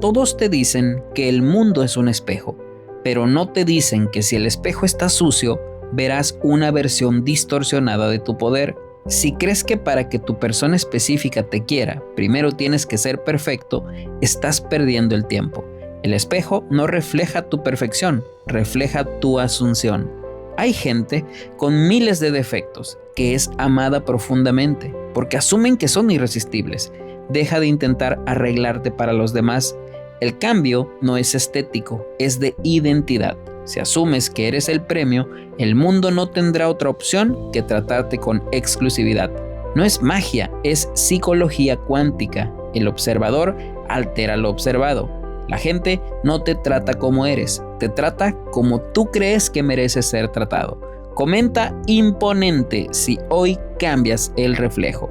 Todos te dicen que el mundo es un espejo, pero no te dicen que si el espejo está sucio, verás una versión distorsionada de tu poder. Si crees que para que tu persona específica te quiera, primero tienes que ser perfecto, estás perdiendo el tiempo. El espejo no refleja tu perfección, refleja tu asunción. Hay gente con miles de defectos que es amada profundamente porque asumen que son irresistibles. Deja de intentar arreglarte para los demás. El cambio no es estético, es de identidad. Si asumes que eres el premio, el mundo no tendrá otra opción que tratarte con exclusividad. No es magia, es psicología cuántica. El observador altera lo observado. La gente no te trata como eres, te trata como tú crees que mereces ser tratado. Comenta imponente si hoy cambias el reflejo.